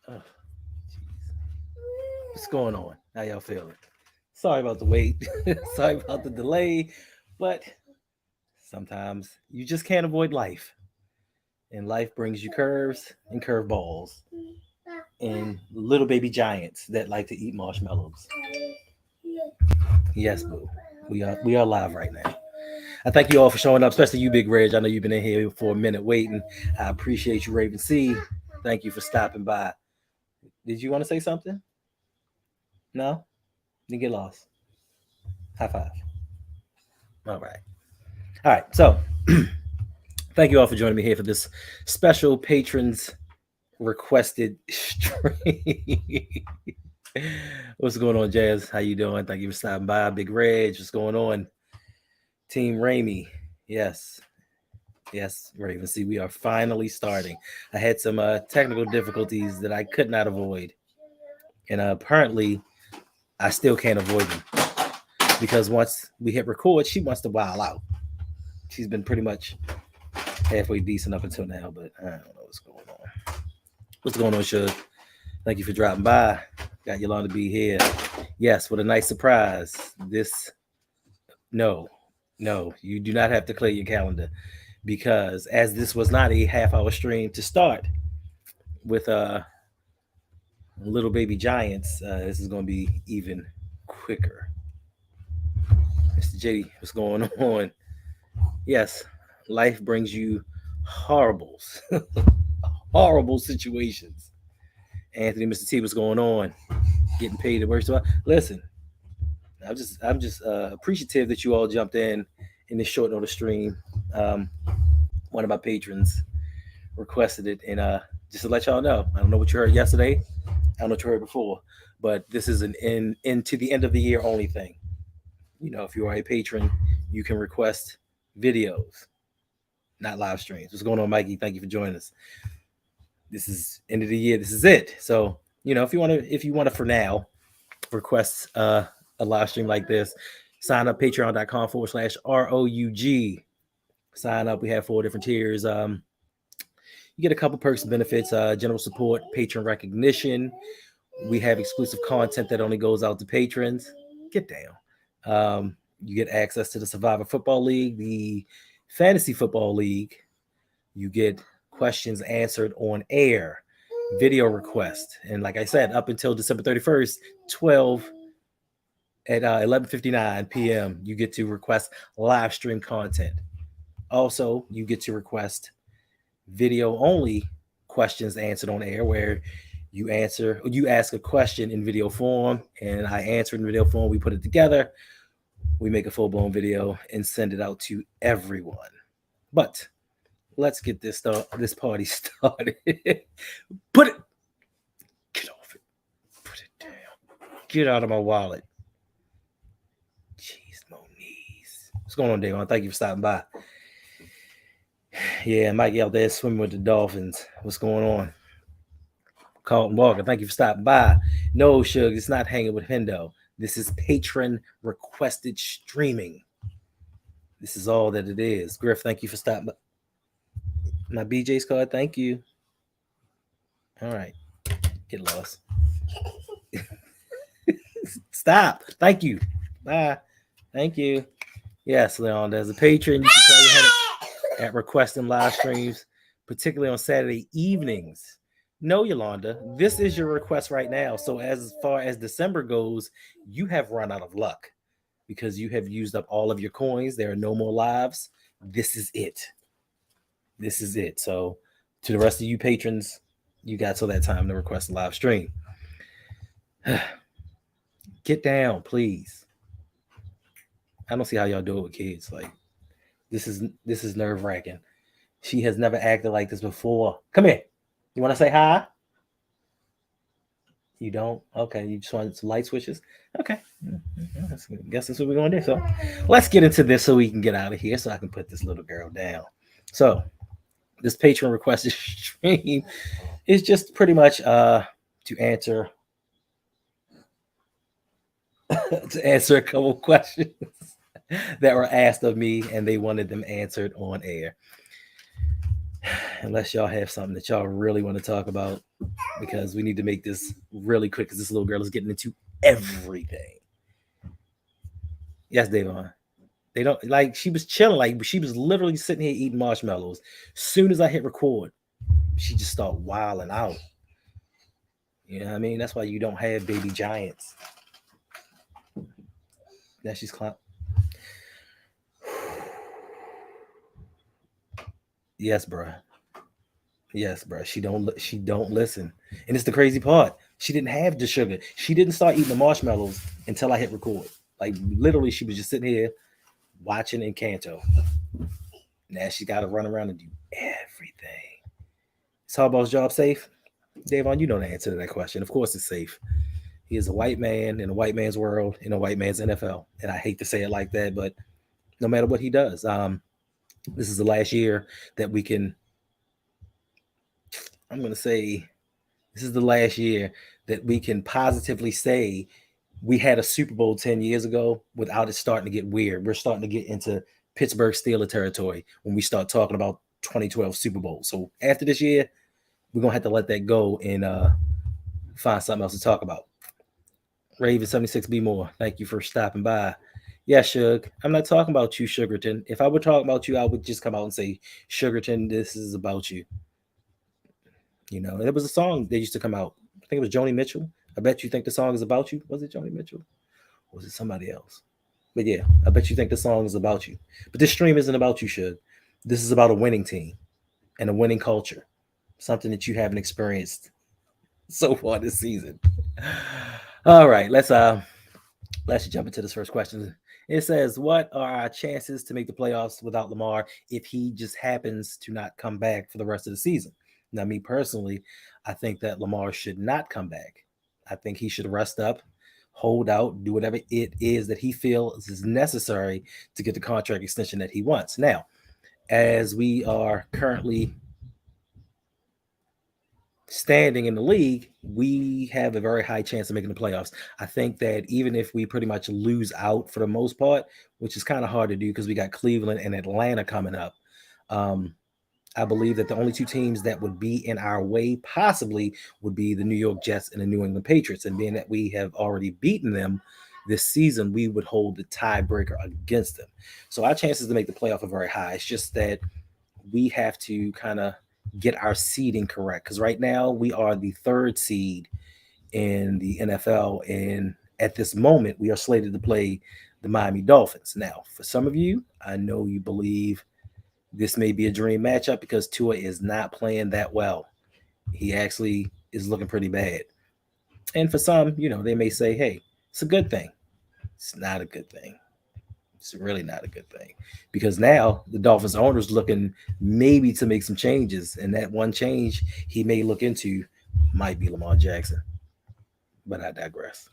Oh, what's going on? How y'all feeling? Sorry about the wait. Sorry about the delay, but sometimes you just can't avoid life. And life brings you curves and curveballs and little baby giants that like to eat marshmallows. Yes, boo. We are live right now. I thank you all for showing up, especially you, Big Reg. I know you've been in here for a minute waiting. I appreciate you, Raven C. Thank you for stopping by. Did you want to say something? No? You get lost. High five. All right. All right. So thank you all for joining me here for this special patrons requested stream. What's going on, Jazz? How you doing? Thank you for stopping by. Big Reg, what's going on? Team Ramey. Yes. Yes, Raven. See, we are finally starting. I had some technical difficulties that I could not avoid. And apparently, I still can't avoid them. Because once we hit record, she wants to wild out. She's been pretty much halfway decent up until now, but I don't know what's going on. What's going on, Shug? Thank you for dropping by. Got Yolanda B here. Yes, what a nice surprise. No, you do not have to clear your calendar because as this was not a half-hour stream to start with little baby giants, this is going to be even quicker. Mr. JD, what's going on? Yes, life brings you horribles, horrible situations. Anthony, Mr. T, what's going on? Getting paid to work. So listen, I'm just appreciative that you all jumped in this short notice stream. One of my patrons requested it, and just to let y'all know, I don't know what you heard yesterday. I don't know what you heard before, but this is an into the end of the year only thing. You know, if you are a patron, you can request videos, not live streams. What's going on, Mikey? Thank you for joining us. This is end of the year. This is it. So, you know, if you want to for now request a live stream like this, sign up patreon.com/ROUG. Sign up. We have 4 different tiers. You get a couple perks and benefits, general support, patron recognition. We have exclusive content that only goes out to patrons. Get down. You get access to the Survivor Football League, the Fantasy Football League. You get questions answered on air, video request. And like I said, up until December 31st, 12 at 11:59 p.m., you get to request live stream content. Also, you get to request video only questions answered on air where you ask a question in video form and I answer in video form. We put it together. We make a full-blown video and send it out to everyone. But let's get this party started. Get off it. Put it down. Get out of my wallet. Jeez, Moniz. What's going on, Davon? Thank you for stopping by. Yeah, Mikey out there swimming with the dolphins. What's going on? Carlton Walker, thank you for stopping by. No, Shug, it's not hanging with Hendo. This is patron requested streaming. This is all that it is. Griff, thank you for stopping by. My BJ's card, thank you. All right. Get lost. Stop. Thank you. Bye. Thank you. Yes, Leon, as a patron, you can tell your head at requesting live streams, particularly on Saturday evenings. No, Yolanda, this is your request right now. So as far as December goes, you have run out of luck because you have used up all of your coins. There are no more lives. This is it. This is it. So to the rest of you patrons, you got till that time to request a live stream. Get down, please. I don't see how y'all do it with kids. Like this is nerve-wracking. She has never acted like this before. Come here. You want to say hi? You don't? Okay. You just want some light switches? Okay. I guess that's what we're going to do. So let's get into this so we can get out of here so I can put this little girl down. So this patron requested stream is just pretty much to answer a couple questions that were asked of me and they wanted them answered on air. unless y'all have something that y'all really want to talk about, because we need to make this really quick because this little girl is getting into everything. Yes, Davon. They don't like she was chilling, like she was literally sitting here eating marshmallows. Soon as I hit record, she just started wilding out. You know what I mean? That's why you don't have baby giants. Now she's yes, bro. Yes, bro. She don't listen. And it's the crazy part. She didn't have the sugar. She didn't start eating the marshmallows until I hit record. Like literally, she was just sitting here watching Encanto. Now she got to run around and do everything. Is Harbaugh's job safe? Davon, you know the answer to that question. Of course, it's safe. He is a white man in a white man's world in a white man's NFL, and I hate to say it like that, but no matter what he does, this is the last year that we can. I'm going to say this is the last year that we can positively say we had a Super Bowl 10 years ago without it starting to get weird. We're starting to get into Pittsburgh Steelers territory when we start talking about 2012 Super Bowl. So after this year, we're going to have to let that go and find something else to talk about. Raven 76 B more. Thank you for stopping by. Yeah, Shug. I'm not talking about you, Sugarton. If I were talking about you, I would just come out and say, Sugarton, this is about you. You know, there was a song that used to come out. I think it was Joni Mitchell. I bet you think the song is about you. Was it Joni Mitchell? Or was it somebody else? But yeah, I bet you think the song is about you. But this stream isn't about you, Shug. This is about a winning team and a winning culture. Something that you haven't experienced so far this season. All right, let's jump into this first question. It says, what are our chances to make the playoffs without Lamar if he just happens to not come back for the rest of the season? Now, me personally, I think that Lamar should not come back. I think he should rest up, hold out, do whatever it is that he feels is necessary to get the contract extension that he wants. Now, as we are currently standing in the league, we have a very high chance of making the playoffs. I think that even if we pretty much lose out for the most part, which is kind of hard to do because we got Cleveland and Atlanta coming up, I believe that the only two teams that would be in our way possibly would be the New York Jets and the New England Patriots. And being that we have already beaten them this season, we would hold the tiebreaker against them. So our chances to make the playoff are very high. It's just that we have to kind of get our seeding correct, because right now we are the third seed in the NFL, and at this moment we are slated to play the Miami Dolphins. Now, for some of you, I know you believe this may be a dream matchup because Tua is not playing that well. He actually is looking pretty bad. And for some, you know, they may say, hey, it's a good thing. It's not a good thing. It's really not a good thing, because now the Dolphins owner is looking maybe to make some changes, and that one change he may look into might be Lamar Jackson. But I digress.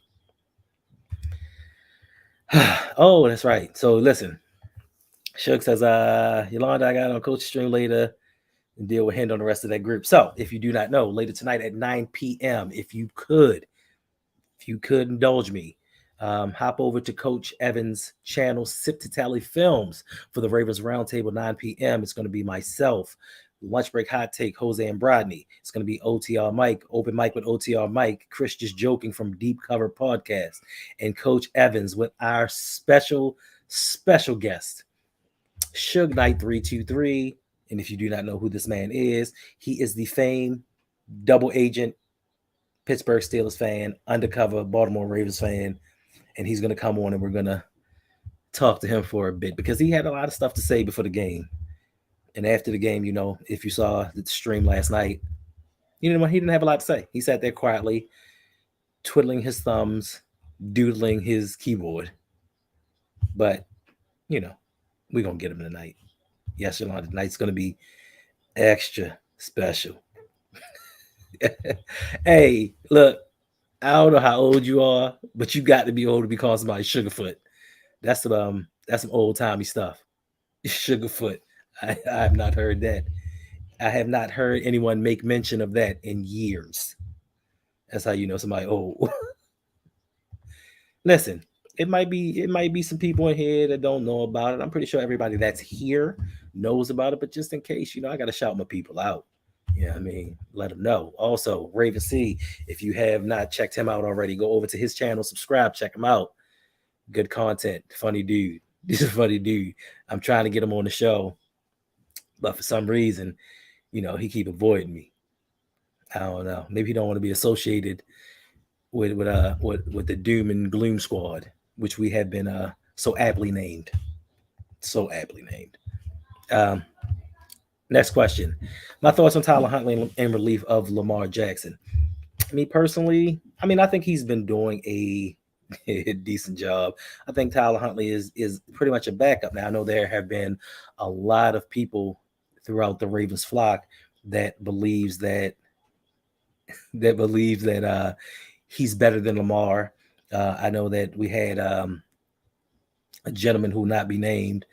Oh, that's right. So listen, Shug says, Yolanda, I got on Coach Stream later and deal with him on the rest of that group. So if you do not know, later tonight at 9 p.m., if you could indulge me, hop over to Coach Evans' channel, Sip to Tally Films, for the Ravens Roundtable, 9 p.m. It's going to be myself, Lunch Break Hot Take, Jose and Brodney. It's going to be OTR Mike, Open Mike with OTR Mike, Chris Just Joking from Deep Cover Podcast, and Coach Evans with our special guest, Suge Knight 323. And if you do not know who this man is, he is the famed double agent Pittsburgh Steelers fan, undercover Baltimore Ravens fan, and he's going to come on and we're going to talk to him for a bit because he had a lot of stuff to say before the game. And after the game, you know, if you saw the stream last night, he didn't have a lot to say. He sat there quietly, twiddling his thumbs, doodling his keyboard. But, you know, we're going to get him tonight. Yes, Yolanda, tonight's going to be extra special. Hey, look, I don't know how old you are, but you got to be old to be calling somebody Sugarfoot. That's some old timey stuff. Sugarfoot. I have not heard that. I have not heard anyone make mention of that in years. That's how you know somebody old. Listen, it might be some people in here that don't know about it. I'm pretty sure everybody that's here knows about it, but just in case, I got to shout my people out. Yeah, I mean, let them know. Also, Raven C, if you have not checked him out already, go over to his channel, subscribe, check him out. Good content, funny dude. He's a funny dude. I'm trying to get him on the show, but for some reason, he keep avoiding me. I don't know. Maybe he don't want to be associated with the Doom and Gloom Squad, which we have been so aptly named. So aptly named. Next question. My thoughts on Tyler Huntley in relief of Lamar Jackson. Me personally, I think he's been doing a decent job. I think Tyler Huntley is pretty much a backup now. I know there have been a lot of people throughout the Ravens flock that believes that he's better than Lamar. I know that we had a gentleman who will not be named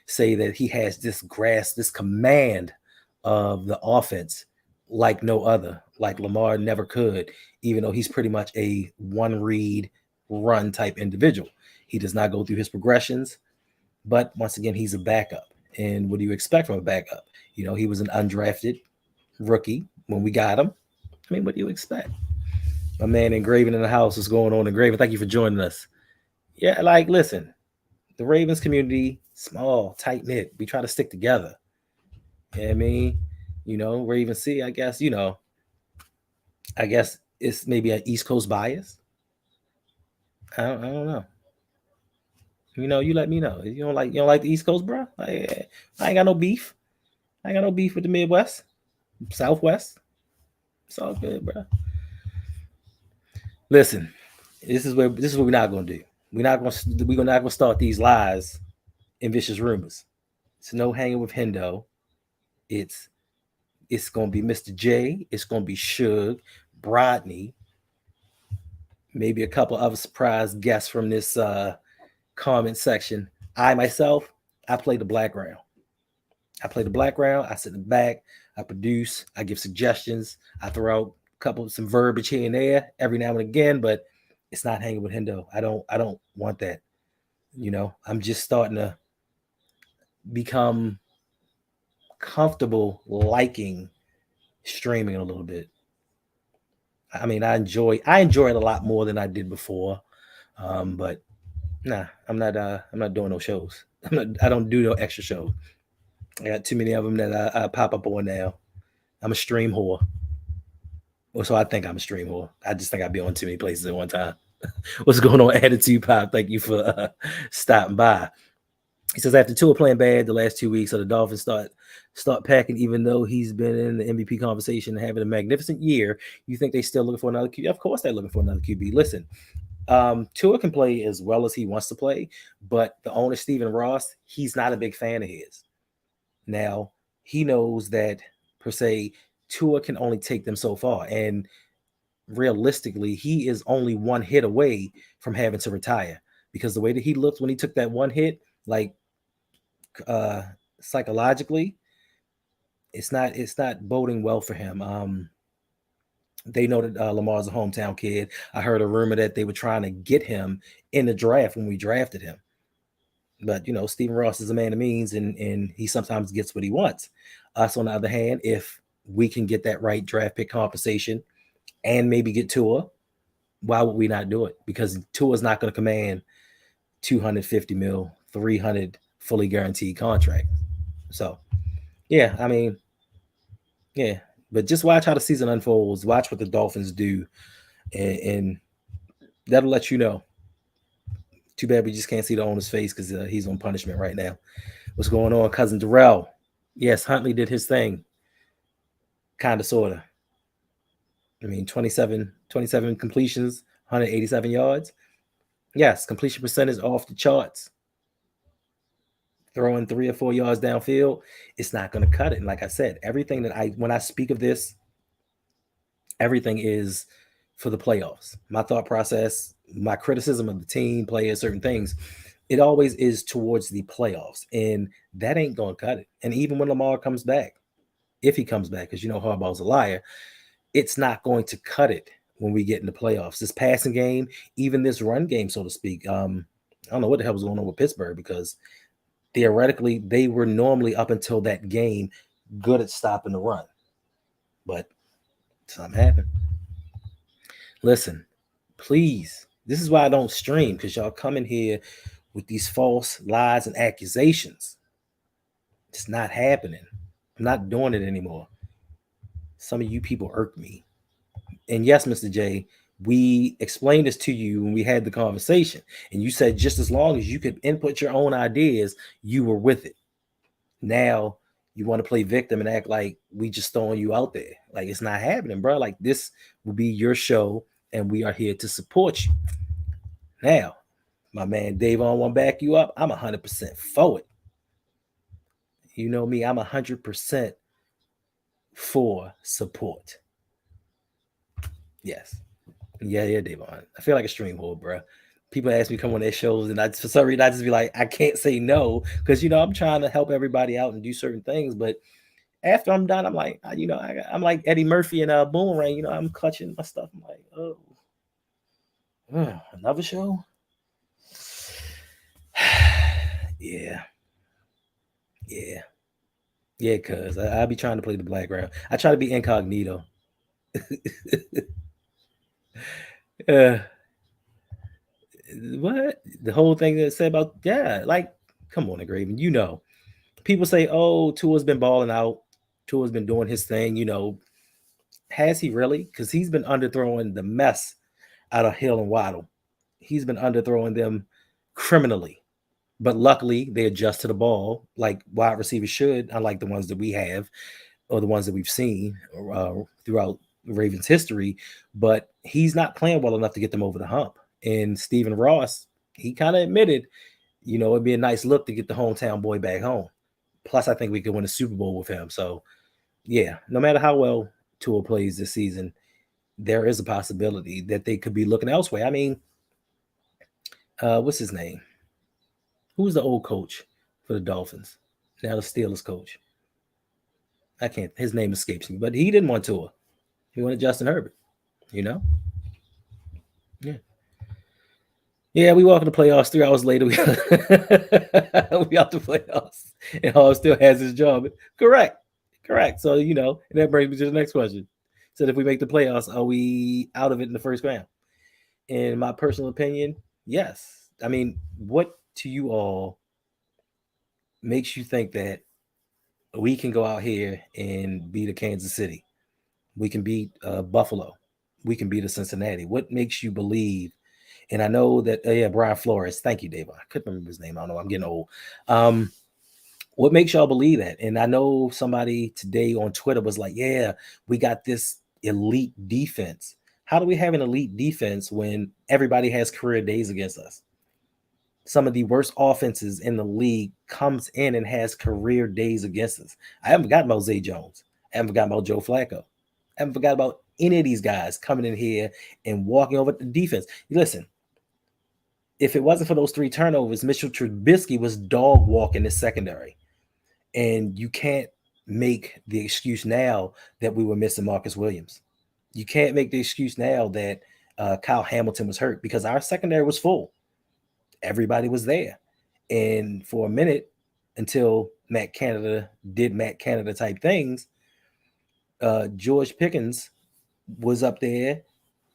say that he has this grasp, this command of the offense like no other, like Lamar never could, even though he's pretty much a one read run type individual. He does not go through his progressions, but once again, he's a backup. And what do you expect from a backup? He was an undrafted rookie when we got him. What do you expect? My man Engraven in the house. What's going on, Engraven? Thank you for joining us. Yeah, listen, the Ravens community, small, tight knit. We try to stick together. Raven C, I guess, I guess it's maybe an East Coast bias. I don't know. You let me know. You don't like the East Coast, bro? I ain't got no beef. I ain't got no beef with the Midwest, Southwest. It's all good, bro. Listen, this is what we're not gonna do. We're not gonna start these lies and vicious rumors. It's no hanging with Hendo. It's gonna be Mr. J. It's gonna be Suge, Brodney, maybe a couple other surprise guests from this comment section. I myself, I play the background. I sit in the back. I produce. I give suggestions. I throw out some verbiage here and there every now and again, but it's not hanging with Hendo. I don't want that. I'm just starting to become comfortable liking streaming a little bit. I enjoy it a lot more than I did before. But nah, I'm not doing no shows. I don't do no extra shows. I got too many of them that I pop up on now. I'm a stream whore. Well, so I think I'm a stream whore. I just think I'd be on too many places at one time. What's going on, Attitude Pop? Thank you for stopping by. He says, after Tua playing bad the last 2 weeks, so the Dolphins start packing, even though he's been in the MVP conversation and having a magnificent year. You think they still looking for another QB? Of course they're looking for another QB. Listen, Tua can play as well as he wants to play, but the owner, Stephen Ross, he's not a big fan of his. Now, he knows that, per se, Tua can only take them so far. And realistically, he is only one hit away from having to retire, because the way that he looked when he took that one hit, psychologically, it's not boding well for him. They know that Lamar's a hometown kid. I heard a rumor that they were trying to get him in the draft when we drafted him. But, Stephen Ross is a man of means, and he sometimes gets what he wants. Us, on the other hand, if we can get that right draft pick compensation and maybe get Tua, why would we not do it? Because Tua's not going to command $250 million, $300 fully guaranteed contract. So, yeah, but just watch how the season unfolds. Watch what the Dolphins do, and that'll let you know. Too bad we just can't see the owner's face because he's on punishment right now. What's going on, cousin Darrell? Yes, Huntley did his thing. Kind of, sort of. 27 completions, 187 yards. Yes, completion percentage off the charts. Throwing 3 or 4 yards downfield, it's not going to cut it. And like I said, everything when I speak of this, everything is for the playoffs. My thought process, my criticism of the team, players, certain things, it always is towards the playoffs. And that ain't going to cut it. And even when Lamar comes back, if he comes back, because Harbaugh's a liar, it's not going to cut it when we get in the playoffs. This passing game, even this run game, so to speak, I don't know what the hell was going on with Pittsburgh, because theoretically they were normally, up until that game, good at stopping the run. But something happened. Listen, please. This is why I don't stream, because y'all come in here with these false lies and accusations. It's not happening. I'm not doing it anymore. Some of you people irk me. And yes, Mr. J, we explained this to you when we had the conversation, and you said just as long as you could input your own ideas, you were with it. Now you want to play victim and act like we just throwing you out there. Like, it's not happening, bro. Like, this will be your show, and we are here to support you. Now, my man Davon want to back you up. I'm 100% for it. You know me, I'm 100% for support. Yes. Yeah, Davon. I feel like a stream whore, bro. People ask me to come on their shows, and for some reason I just be like, I can't say no, because I'm trying to help everybody out and do certain things. But after I'm done, I'm like, I'm like Eddie Murphy and Boomerang. I'm clutching my stuff. I'm like, another show. Yeah. Cuz I be trying to play the background. I try to be incognito. What the whole thing that said about, like, come on, Graven. People say, oh, Tua's been balling out. Tua's been doing his thing. Has he really? Because he's been underthrowing the mess out of Hill and Waddle. He's been underthrowing them criminally. But luckily, they adjust to the ball like wide receivers should, unlike the ones that we have or the ones that we've seen throughout Ravens history. But he's not playing well enough to get them over the hump. And Stephen Ross, he kind of admitted, it'd be a nice look to get the hometown boy back home. Plus, I think we could win a Super Bowl with him. So, yeah, no matter how well Tua plays this season, there is a possibility that they could be looking elsewhere. I mean, what's his name? Who's the old coach for the Dolphins? Now the Steelers coach. I can't. His name escapes me, but he didn't want Tua. He wanted Justin Herbert. Yeah. Yeah, we walk in the playoffs 3 hours later. We out the playoffs, and Hall still has his job. Correct. So and that brings me to the next question. So if we make the playoffs, are we out of it in the first round? In my personal opinion, yes. I mean, what to you all makes you think that we can go out here and beat a Kansas City? We can beat Buffalo. We can beat a Cincinnati. What makes you believe? And I know that, Brian Flores. Thank you, Dave. I couldn't remember his name. I don't know. I'm getting old. What makes y'all believe that? And I know somebody today on Twitter was like, yeah, we got this elite defense. How do we have an elite defense when everybody has career days against us? Some of the worst offenses in the league comes in and has career days against us. I haven't forgotten about Zay Jones. I haven't forgotten about Joe Flacco. I haven't forgotten about any of these guys coming in here and walking over the defense. Listen, if it wasn't for those 3 turnovers, Mitchell Trubisky was dog walking the secondary. And you can't make the excuse now that we were missing Marcus Williams. You can't make the excuse now that Kyle Hamilton was hurt, because our secondary was full. Everybody was there. And for a minute, until Matt Canada did Matt Canada type things, George Pickens was up there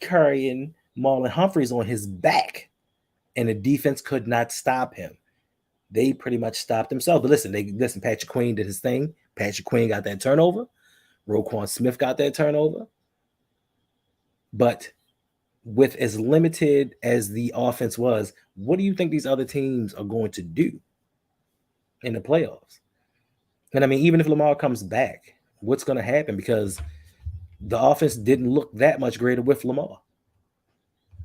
carrying Marlon Humphreys on his back, and the defense could not stop him. They pretty much stopped themselves. But listen, Patrick Queen did his thing. Patrick Queen got that turnover. Roquan Smith got that turnover. But with as limited as the offense was, what do you think these other teams are going to do in the playoffs? And I mean, even if Lamar comes back, what's going to happen? Because the offense didn't look that much greater with Lamar.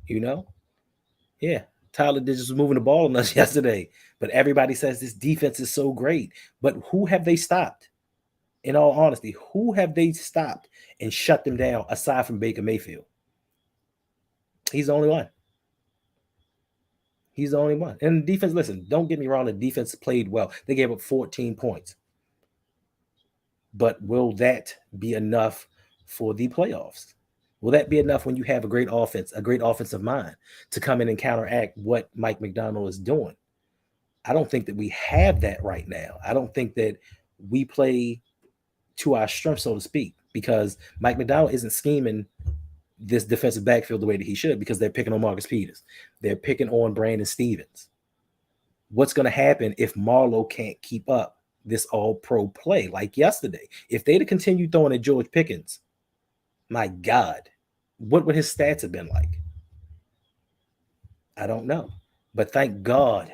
Yeah. Tyler did just moving the ball on us yesterday. But everybody says this defense is so great. But who have they stopped? In all honesty, who have they stopped and shut them down aside from Baker Mayfield? He's the only one. And the defense, listen, don't get me wrong, the defense played well. They gave up 14 points. But will that be enough for the playoffs? Will that be enough when you have a great offense, a great offensive mind to come in and counteract what Mike McDonald is doing? I don't think that we have that right now. I don't think that we play to our strength, so to speak, because Mike McDonald isn't scheming this defensive backfield the way that he should, because they're picking on Marcus Peters. They're picking on Brandon Stevens. What's going to happen if Marlowe can't keep up this all-pro play like yesterday? If they'd have continued throwing at George Pickens, my God, what would his stats have been like? I don't know. But thank God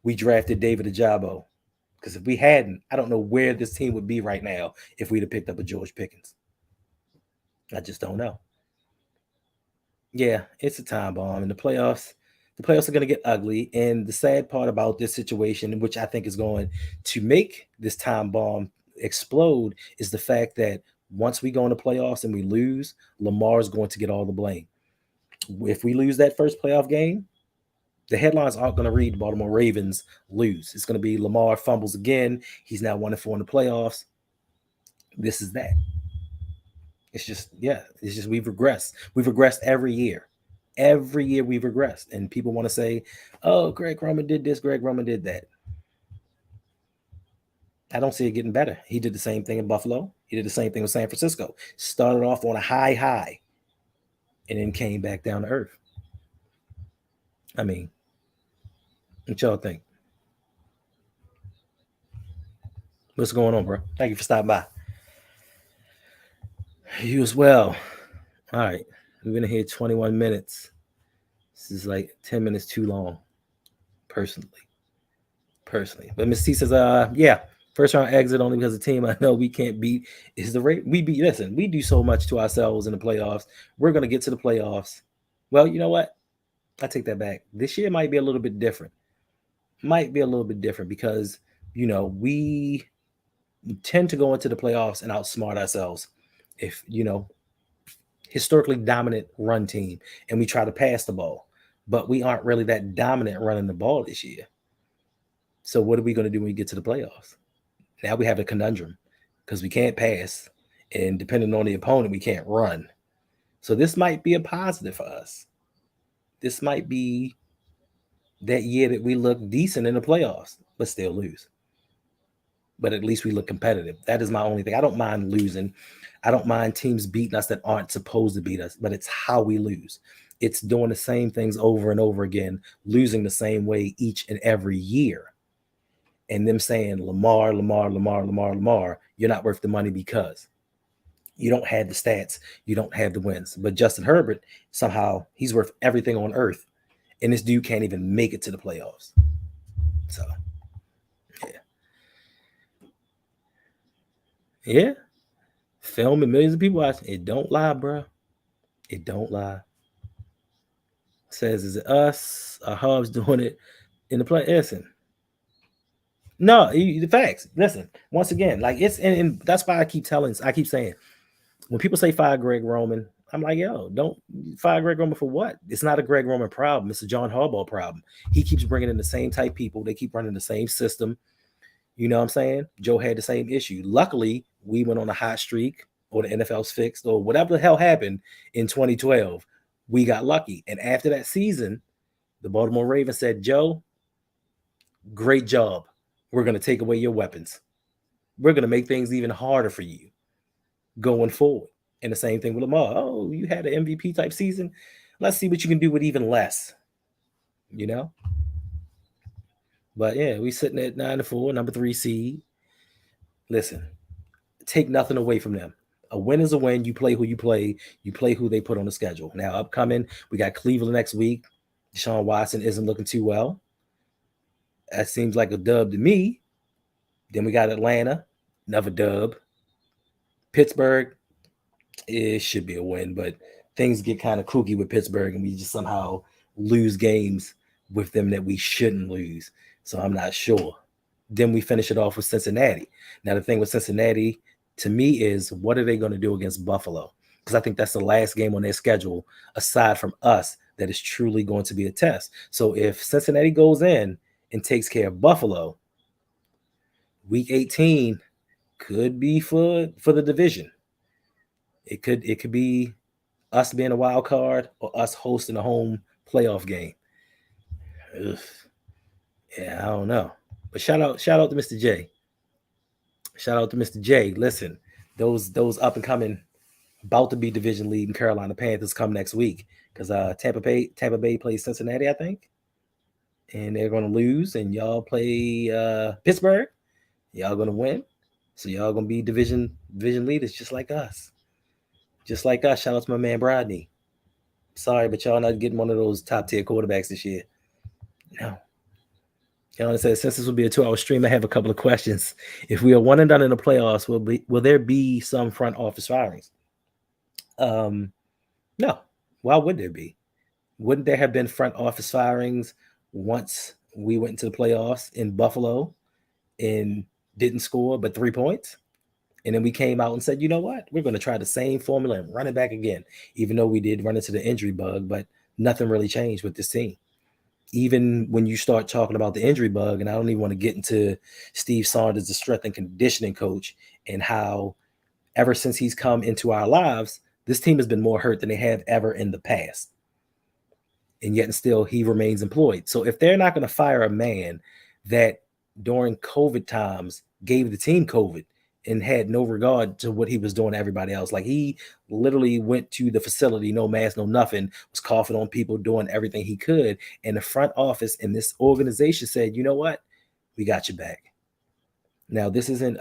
we drafted David Ajabo. Because if we hadn't, I don't know where this team would be right now if we'd have picked up a George Pickens. I just don't know. Yeah, it's a time bomb. And the playoffs are going to get ugly. And the sad part about this situation, which I think is going to make this time bomb explode, is the fact that once we go into playoffs and we lose, Lamar is going to get all the blame. If we lose that first playoff game, the headlines aren't going to read Baltimore Ravens lose. It's going to be Lamar fumbles again. He's now 1-4 in the playoffs. This is that. It's just we've regressed. We've regressed every year. Every year we've regressed. And people want to say, oh, Greg Roman did this, Greg Roman did that. I don't see it getting better. He did the same thing in Buffalo. He did the same thing with San Francisco. Started off on a high, and then came back down to earth. I mean, what y'all think? What's going on, bro? Thank you for stopping by. You as well. All right. We've been here 21 minutes. This is like 10 minutes too long, personally. But Miss T says, yeah, first round exit only because the team I know we can't beat is the rate. We do so much to ourselves in the playoffs. We're going to get to the playoffs. Well, you know what? I take that back. This year might be a little bit different. Because, we tend to go into the playoffs and outsmart ourselves. If, historically dominant run team, and we try to pass the ball, but we aren't really that dominant running the ball this year. So what are we going to do when we get to the playoffs? Now we have a conundrum because we can't pass, and depending on the opponent, we can't run. So this might be a positive for us. This might be that year that we look decent in the playoffs, but still lose. But at least we look competitive. That is my only thing. I don't mind losing. I don't mind teams beating us that aren't supposed to beat us, but it's how we lose. It's doing the same things over and over again, losing the same way each and every year. And them saying, Lamar, you're not worth the money because you don't have the stats. You don't have the wins. But Justin Herbert, somehow, he's worth everything on earth. And this dude can't even make it to the playoffs. So, yeah. Yeah. Film and millions of people watching. It don't lie, bro. It don't lie. Says, is it us or Hubs doing it in the play? Listen. No, the facts. Listen, once again, like it's and that's why I keep saying, when people say fire Greg Roman, I'm like, yo, don't fire Greg Roman for what? It's not a Greg Roman problem. It's a John Harbaugh problem. He keeps bringing in the same type people. They keep running the same system. You know what I'm saying? Joe had the same issue. Luckily, we went on a hot streak, or the NFL's fixed, or whatever the hell happened in 2012. We got lucky. And after that season, the Baltimore Ravens said, Joe, great job. We're going to take away your weapons. We're going to make things even harder for you going forward. And the same thing with Lamar. Oh, you had an MVP type season. Let's see what you can do with even less. But yeah, we sitting at 9-4, number 3 seed. Listen, take nothing away from them. A win is a win. You play who you play. You play who they put on the schedule. Now, upcoming, we got Cleveland next week. Deshaun Watson isn't looking too well. That seems like a dub to me. Then we got Atlanta, another dub. Pittsburgh, it should be a win, but things get kind of kooky with Pittsburgh, and we just somehow lose games with them that we shouldn't lose. So I'm not sure. Then we finish it off with Cincinnati. Now, the thing with Cincinnati, to me, is what are they going to do against Buffalo? Because I think that's the last game on their schedule, aside from us, that is truly going to be a test. So if Cincinnati goes in and takes care of Buffalo, week 18 could be for the division. It could be us being a wild card or us hosting a home playoff game. Ugh. Yeah, I don't know. But shout out to Mr. J. Shout out to Mr. J. Listen, those up and coming, about to be division leading Carolina Panthers come next week because Tampa Bay plays Cincinnati, I think, and they're gonna lose, and y'all play Pittsburgh. Y'all gonna win, so y'all gonna be division leaders just like us, just like us. Shout out to my man Brodney. Sorry, but y'all not getting one of those top tier quarterbacks this year. No. Alan says, since this will be a 2-hour stream, I have a couple of questions. If we are one and done in the playoffs, will there be some front office firings? No. Why would there be? Wouldn't there have been front office firings once we went into the playoffs in Buffalo and didn't score but 3 points? And then we came out and said, you know what? We're going to try the same formula and run it back again, even though we did run into the injury bug, but nothing really changed with this team. Even when you start talking about the injury bug, and I don't even want to get into Steve Saunders, the strength and conditioning coach, and how ever since he's come into our lives, this team has been more hurt than they have ever in the past. And yet and still he remains employed. So if they're not going to fire a man that during COVID times gave the team COVID and had no regard to what he was doing to everybody else, like he literally went to the facility, no mask, no nothing, was coughing on people, doing everything he could. And the front office in this organization said, you know what? We got your back. Now, this isn't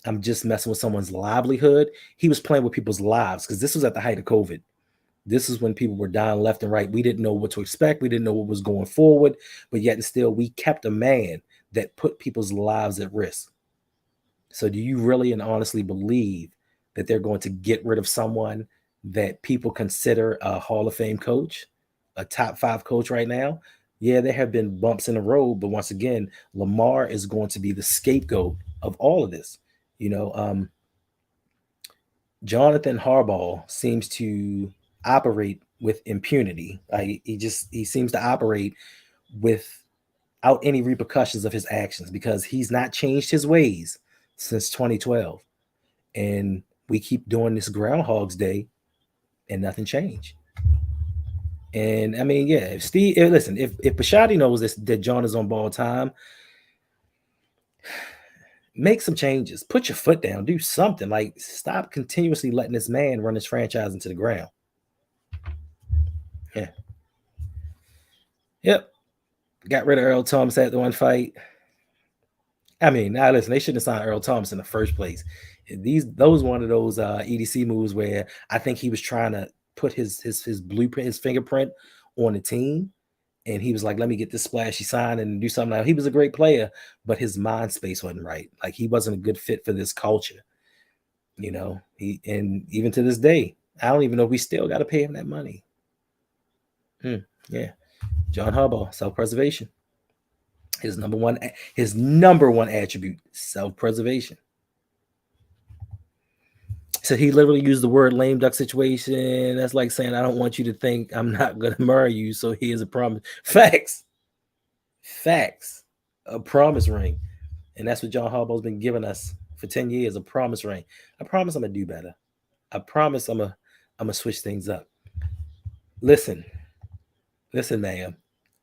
I'm just messing with someone's livelihood. He was playing with people's lives because this was at the height of COVID. This is when people were dying left and right. We didn't know what to expect. We didn't know what was going forward, but yet and still we kept a man that put people's lives at risk. So do you really and honestly believe that they're going to get rid of someone that people consider a Hall of Fame coach, a top 5 coach right now? Yeah, there have been bumps in the road, but once again, Lamar is going to be the scapegoat of all of this. Jonathan Harbaugh seems to operate with impunity. He seems to operate without any repercussions of his actions because he's not changed his ways since 2012. And we keep doing this Groundhog's Day and nothing changed. And I mean, yeah, if Bisciotti knows that John is on ball time, make some changes, put your foot down, do something. Like, stop continuously letting this man run his franchise into the ground. Yeah. Yep. Got rid of Earl Thomas at the one fight. I mean, now listen, they shouldn't have signed Earl Thomas in the first place. Those one of those EDC moves where I think he was trying to put his blueprint, his fingerprint on the team. And he was like, let me get this splashy sign and do something. Now, he was a great player, but his mind space wasn't right. Like, he wasn't a good fit for this culture. And even to this day, I don't even know if we still got to pay him that money. Yeah. John Harbaugh, self-preservation. His number one attribute, self-preservation. So he literally used the word lame duck situation. That's like saying, I don't want you to think I'm not going to marry you. So here's a promise. Facts. A promise ring. And that's what John Harbaugh's been giving us for 10 years, a promise ring. I promise I'm going to do better. I promise I'm going to switch things up. Listen, ma'am,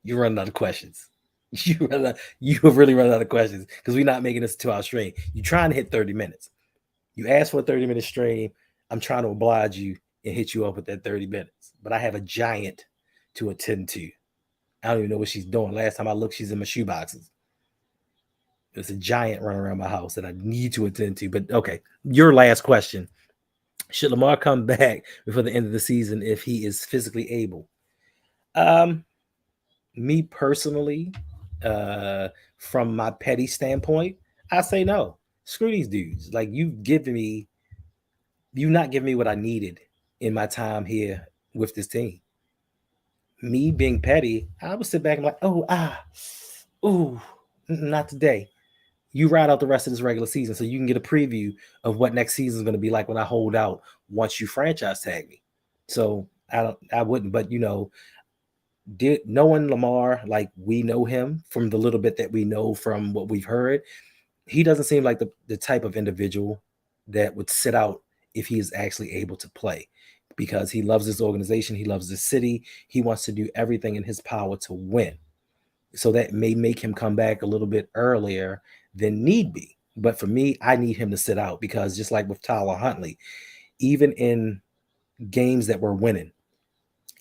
you're running out of questions. You have really run out of questions because we're not making this a 2-hour stream. You're trying to hit 30 minutes. You asked for a 30-minute stream. I'm trying to oblige you and hit you up with that 30 minutes. But I have a giant to attend to. I don't even know what she's doing. Last time I looked, she's in my shoe boxes. There's a giant running around my house that I need to attend to. But okay, your last question. Should Lamar come back before the end of the season if he is physically able? Me personally, from my petty standpoint, I say no. Screw these dudes. Like, you've not given me what I needed in my time here with this team. Me being petty, I would sit back and like, not today. You ride out the rest of this regular season so you can get a preview of what next season is going to be like when I hold out once you franchise tag me. So I wouldn't, but knowing Lamar like we know him from the little bit that we know from what we've heard, he doesn't seem like the type of individual that would sit out if he is actually able to play, because he loves this organization, he loves this city, he wants to do everything in his power to win. So that may make him come back a little bit earlier than need be. But for me, I need him to sit out, because just like with Tyler Huntley, even in games that we're winning,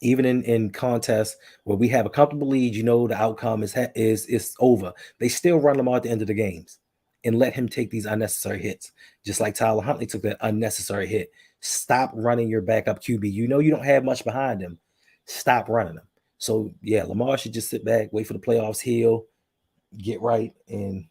even in contests where we have a comfortable lead, the outcome is over, they still run Lamar at the end of the games and let him take these unnecessary hits, just like Tyler Huntley took that unnecessary hit. Stop running your backup QB. You don't have much behind him. Stop running him. So yeah, Lamar should just sit back, wait for the playoffs, heal, get right, and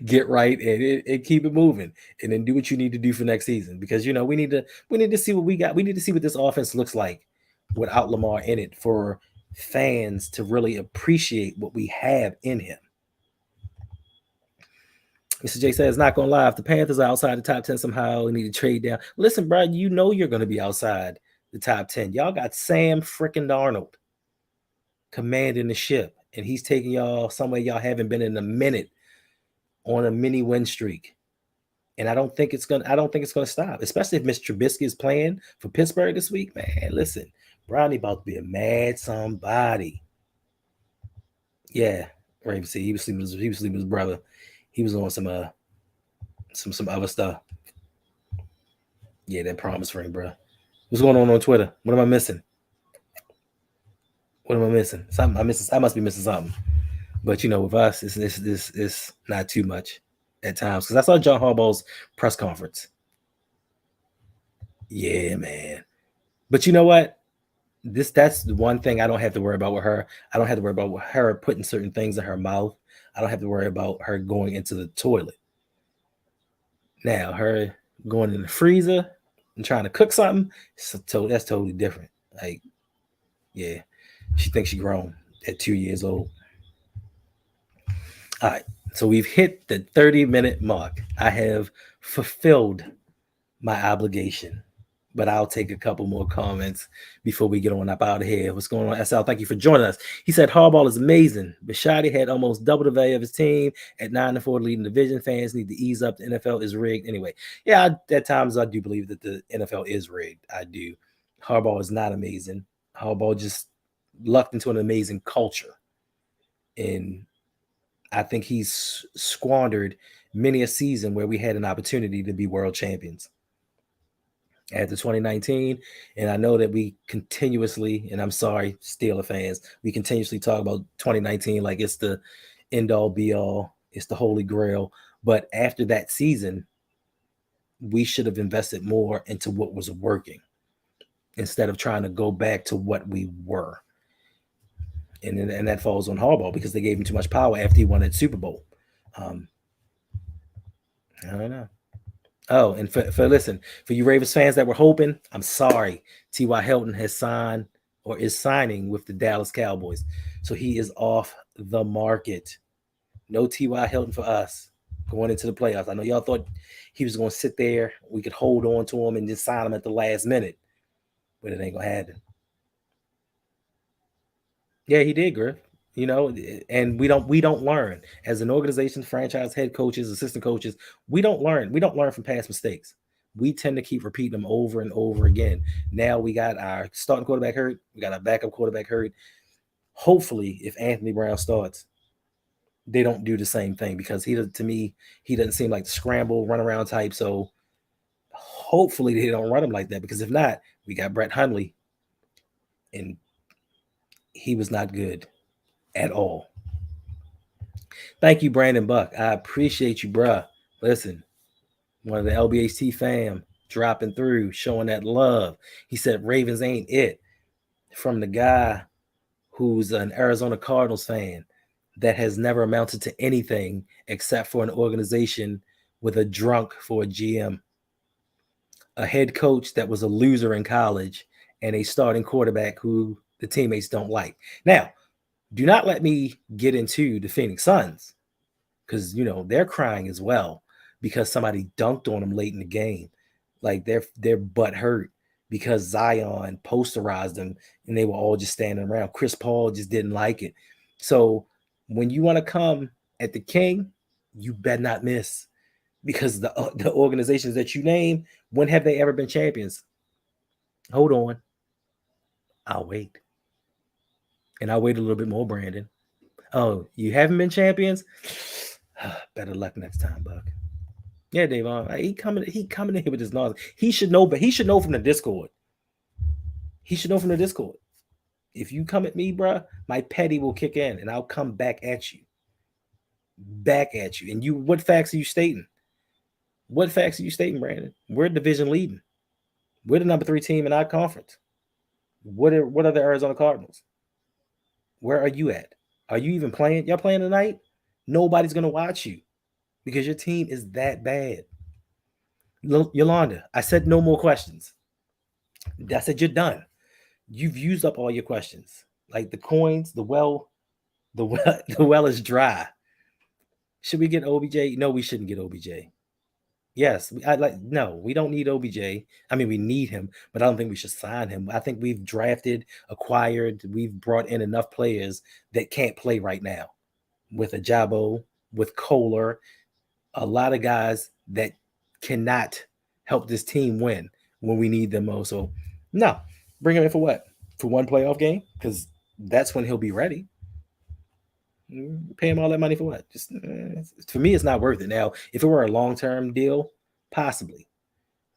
get right, and keep it moving, and then do what you need to do for next season, because we need to see what we got. We need to see what this offense looks like without Lamar in it, for fans to really appreciate what we have in him. Mr. J says, not gonna lie, if the Panthers are outside the top 10 somehow, we need to trade down. Listen, bro, you're gonna be outside the top 10. Y'all got Sam freaking Darnold commanding the ship, and he's taking y'all somewhere y'all haven't been in a minute, on a mini win streak. And I don't think it's gonna stop, especially if Mr. Trubisky is playing for Pittsburgh this week. Man, listen, Brownie about to be a mad somebody. Yeah, Ravens. He was sleeping with his brother. He was on some other stuff. Yeah, that promise ring, bro. What's going on Twitter? What am I missing? Something I must be missing something. But with us, it's not too much at times, because I saw John Harbaugh's press conference. Yeah, man. But you know what? That's the one thing I don't have to worry about with her. I don't have to worry about her putting certain things in her mouth. I don't have to worry about her going into the toilet. Now, her going in the freezer and trying to cook something, that's totally different. Like, yeah, she thinks she's grown at 2 years old. All right, so we've hit the 30-minute mark. I have fulfilled my obligation, but I'll take a couple more comments before we get on up out of here. What's going on, SL? Thank you for joining us. He said Harbaugh is amazing. Bishotti had almost double the value of his team at 9-4, leading division. Fans need to ease up. The NFL is rigged anyway. Yeah, at times I do believe that the NFL is rigged. I do. Harbaugh is not amazing. Harbaugh just lucked into an amazing culture, and I think he's squandered many a season where we had an opportunity to be world champions after 2019. And I know that we continuously, and I'm sorry, Steeler fans, we continuously talk about 2019 like it's the end all be all, it's the holy grail. But after that season, we should have invested more into what was working instead of trying to go back to what we were. And that falls on Harbaugh, because they gave him too much power after he won that Super Bowl. I don't know. Oh, and for you Ravens fans that were hoping, I'm sorry. T.Y. Hilton has signed or is signing with the Dallas Cowboys. So he is off the market. No T.Y. Hilton for us going into the playoffs. I know y'all thought he was going to sit there, we could hold on to him and just sign him at the last minute, but it ain't going to happen. Yeah, he did, Griff. And we don't learn as an organization, franchise head coaches, assistant coaches. We don't learn. We don't learn from past mistakes. We tend to keep repeating them over and over again. Now we got our starting quarterback hurt. We got our backup quarterback hurt. Hopefully, if Anthony Brown starts, they don't do the same thing, because he doesn't seem like the scramble, run around type. So hopefully they don't run him like that, because if not, we got Brett Hundley, and he was not good at all. Thank you, Brandon Buck. I appreciate you, bruh. Listen, one of the LBHT fam dropping through, showing that love. He said Ravens ain't it, from the guy who's an Arizona Cardinals fan that has never amounted to anything except for an organization with a drunk for a GM, a head coach that was a loser in college, and a starting quarterback who the teammates don't like. Now, do not let me get into the Phoenix Suns, because they're crying as well because somebody dunked on them late in the game. Like their butt hurt because Zion posterized them and they were all just standing around. Chris Paul just didn't like it. So when you want to come at the king, you better not miss, because the organizations that you name, when have they ever been champions? Hold on. I'll wait. And I'll wait a little bit more, Brandon. Oh, you haven't been champions? Better luck next time, Buck. Yeah, Dave. He coming in here with his nose. He should know, but he should know from the Discord. He should know from the Discord. If you come at me, bruh, my petty will kick in and I'll come back at you. Back at you. And what facts are you stating? What facts are you stating, Brandon? We're division leading. We're the number 3 team in our conference. What are the Arizona Cardinals? Where are you at? Are you even playing? Y'all playing tonight? Nobody's going to watch you because your team is that bad. Yolanda, I said no more questions. I said you're done. You've used up all your questions. Like the coins, the well is dry. Should we get OBJ? No, we shouldn't get OBJ. Yes, no, we don't need OBJ. I mean, we need him, but I don't think we should sign him. I think we've drafted, acquired, we've brought in enough players that can't play right now. With Ajabo, with Kohler, a lot of guys that cannot help this team win when we need them most. So, no, bring him in for what? For one playoff game? Because that's when he'll be ready. Pay him all that money for what? Just for me, it's not worth it. Now, if it were a long-term deal, possibly,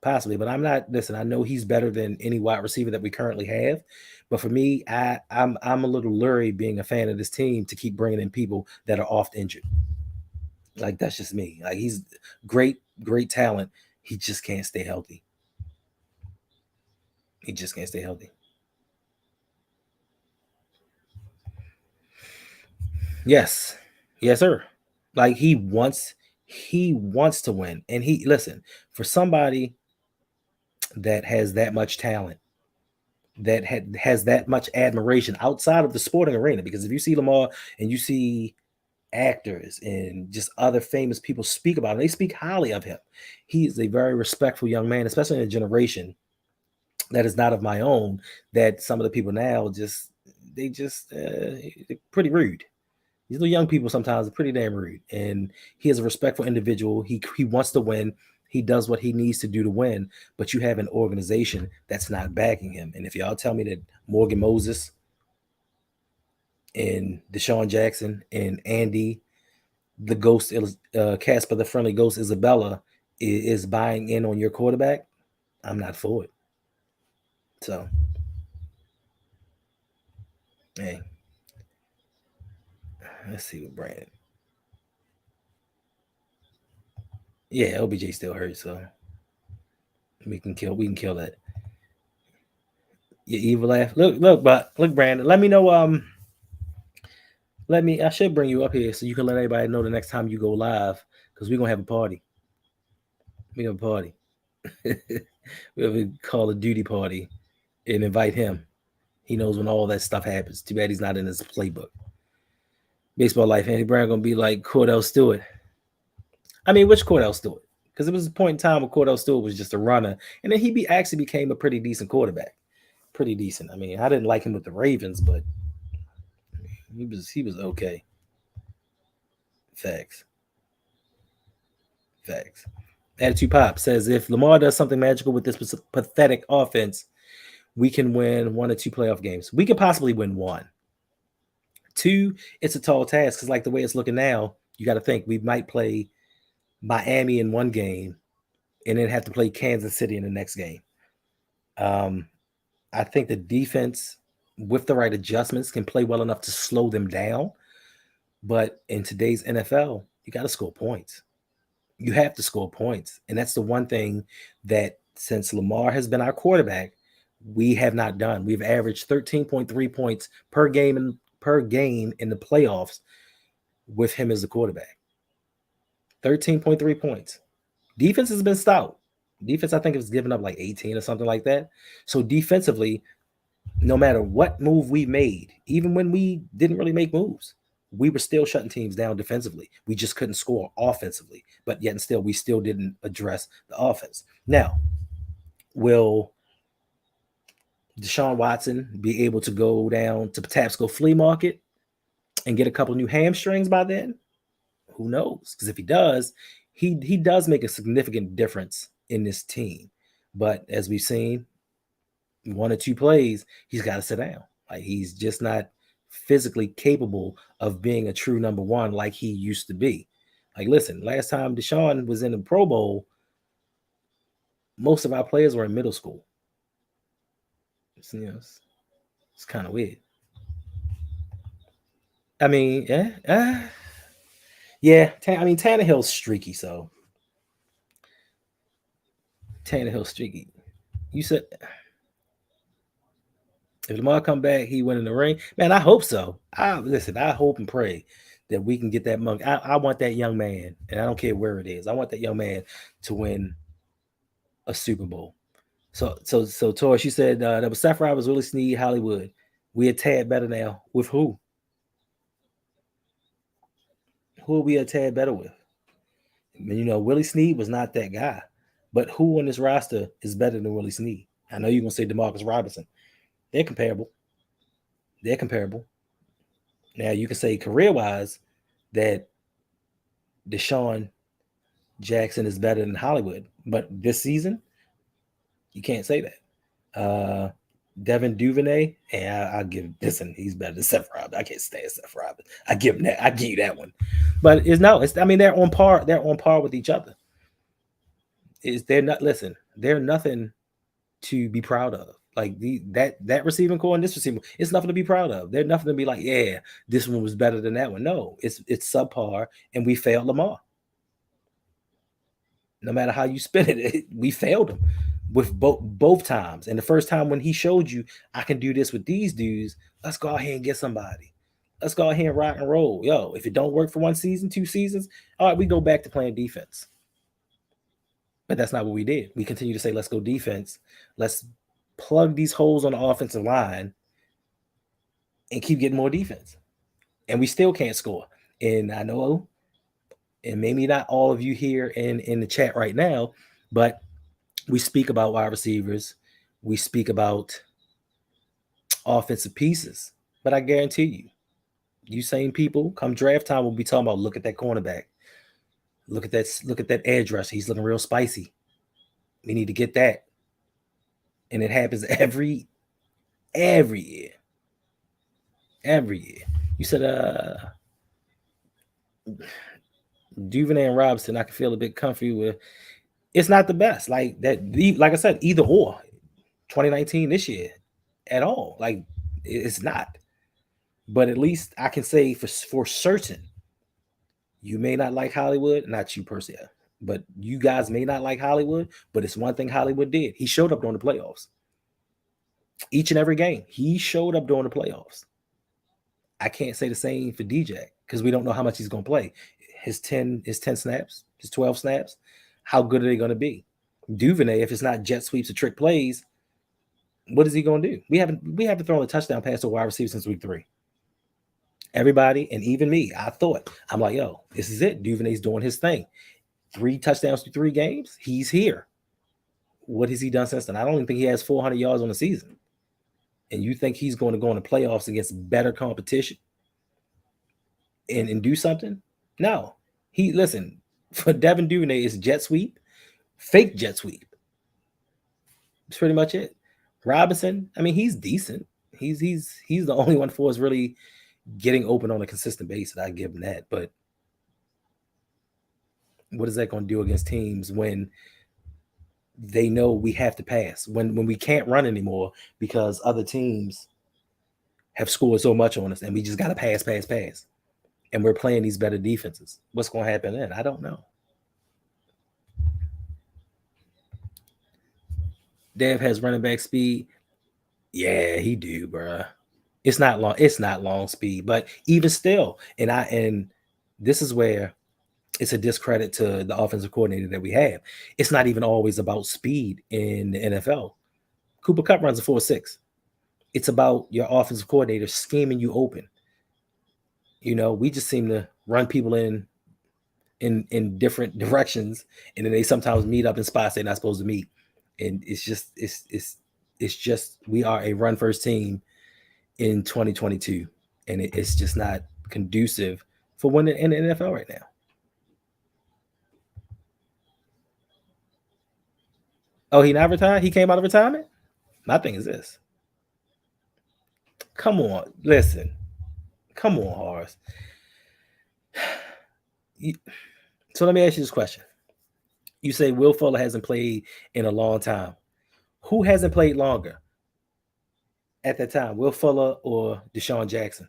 but I'm not. Listen, I know he's better than any wide receiver that we currently have, but for me, I'm a little leery being a fan of this team to keep bringing in people that are oft injured. Like that's just me. Like he's great talent. He just can't stay healthy. He just can't stay healthy. Yes, sir. Like he wants to win, and listen, for somebody that has that much talent, that has that much admiration outside of the sporting arena. Because if you see Lamar and you see actors and just other famous people speak about him, they speak highly of him. He is a very respectful young man, especially in a generation that is not of my own. That some of the people now they're pretty rude. These little young people sometimes are pretty damn rude, and he is a respectful individual. He wants to win. He does what he needs to do to win, but you have an organization that's not backing him. And if y'all tell me that Morgan Moses and Deshaun Jackson and Andy, the ghost, Casper, the friendly ghost, Isabella, is buying in on your quarterback, I'm not for it. So, hey, let's see what Brandon. Yeah, OBJ still hurt, so we can kill that. Your evil laugh. Look, Brandon. Let me know. I should bring you up here so you can let everybody know the next time you go live, because we're gonna have a party. We have a party. We have a Call of Duty party and invite him. He knows when all that stuff happens. Too bad he's not in his playbook. Baseball life, Andy Brown gonna be like Cordell Stewart. I mean, which Cordell Stewart? Because it was a point in time where Cordell Stewart was just a runner, and then he actually became a pretty decent quarterback. Pretty decent. I mean, I didn't like him with the Ravens, but he was okay. Facts. Attitude Pop says if Lamar does something magical with this pathetic offense, we can win 1 or 2 playoff games. We could possibly win 1. 2, it's a tall task because, like the way it's looking now, you got to think we might play Miami in one game and then have to play Kansas City in the next game. I think the defense, with the right adjustments, can play well enough to slow them down. But in today's NFL, you got to score points. You have to score points. And that's the one thing that since Lamar has been our quarterback, we have not done. We've averaged 13.3 points per game in the playoffs with him as the quarterback. 13.3 points. Defense has been stout. Defense, I think, has given up like 18 or something like that. So defensively, no matter what move we made, even when we didn't really make moves, we were still shutting teams down defensively. We just couldn't score offensively, but yet and still, we still didn't address the offense. Now, will Deshaun Watson be able to go down to Patapsco Flea Market and get a couple new hamstrings by then? Who knows? Because if he does, he does make a significant difference in this team. But as we've seen, 1 or 2 plays, he's got to sit down. Like he's just not physically capable of being a true number one like he used to be. Like, listen, last time Deshaun was in the Pro Bowl, most of our players were in middle school. It's kind of weird. I mean, yeah. Tannehill's streaky, so Tannehill's streaky. You said if Lamar come back, he win in the ring. Man, I hope so. I hope and pray that we can get that monkey. I want that young man, and I don't care where it is. I want that young man to win a Super Bowl. So Tori, she said that was Sapphire was Willie Snead, Hollywood. We a tad better now. With who? Who are we a tad better with? I mean, Willie Snead was not that guy. But who on this roster is better than Willie Snead? I know you're gonna say Demarcus Robinson. They're comparable. Now you can say career-wise that Deshaun Jackson is better than Hollywood, but this season you can't say that. Devin Duvernay, and I'll give listen, he's better than Seth Robbins. I can't stand Seth Robbins. I give him that. I give you that one. But they're on par. They're on par with each other. They're nothing to be proud of. Like that receiving core and this receiving, it's nothing to be proud of. They're nothing to be like, yeah, this one was better than that one. No, it's subpar, and we failed Lamar. No matter how you spin it, we failed him with both times. And the first time when he showed you, I can do this with these dudes. Let's go ahead and get somebody. Let's go ahead and rock and roll. Yo, if it don't work for 1 season, 2 seasons, all right, we go back to playing defense. But that's not what we did. We continue to say, let's go defense. Let's plug these holes on the offensive line and keep getting more defense. And we still can't score. And I know, and maybe not all of you here in the chat right now, but we speak about wide receivers. We speak about offensive pieces. But I guarantee you same people, come draft time, we'll be talking about, look at that cornerback. Look at that edge rusher. He's looking real spicy. We need to get that. And it happens every year. Every year. You said Duvernay and Robinson, I can feel a bit comfy with. It's not the best. Like that, like I said, either or. 2019 this year at all. Like it's not. But at least I can say for certain, you may not like Hollywood, not you personally, but you guys may not like Hollywood, but it's one thing Hollywood did. He showed up during the playoffs. Each and every game, he showed up during the playoffs. I can't say the same for DJ because we don't know how much he's going to play. His 10 snaps, his 12 snaps, how good are they going to be? Duvernay, if it's not jet sweeps or trick plays, what is he going to do? We haven't thrown a touchdown pass to a wide receiver since week 3. Everybody, and even me, I'm like, yo, this is it. Duvernay's doing his thing. 3 touchdowns through 3 games. He's here. What has he done since then? I don't even think he has 400 yards on the season. And you think he's going to go in the playoffs against better competition and do something? No. Listen, for Devin Duvernay, it's jet sweep, fake jet sweep. That's pretty much it. Robinson, I mean, he's decent. He's the only one for us really getting open on a consistent basis. I give him that. But what is that going to do against teams when they know we have to pass, when we can't run anymore because other teams have scored so much on us and we just got to pass, and we're playing these better defenses? What's going to happen then? I don't know. Dev has running back speed. Yeah, he do, bro. It's not long speed, but even still, and this is where it's a discredit to the offensive coordinator that we have. It's not even always about speed in the NFL. Cooper Kupp runs a 4.6. It's about your offensive coordinator scheming you open. We just seem to run people in different directions, and then they sometimes meet up in spots they're not supposed to meet. And it's just we are a run first team in 2022, and it's just not conducive for winning in the NFL right now. Oh, he not retired? He came out of retirement? My thing is this. Come on, listen. Come on, Horace. So let me ask you this question. You say Will Fuller hasn't played in a long time. Who hasn't played longer at that time? Will Fuller or Deshaun Jackson?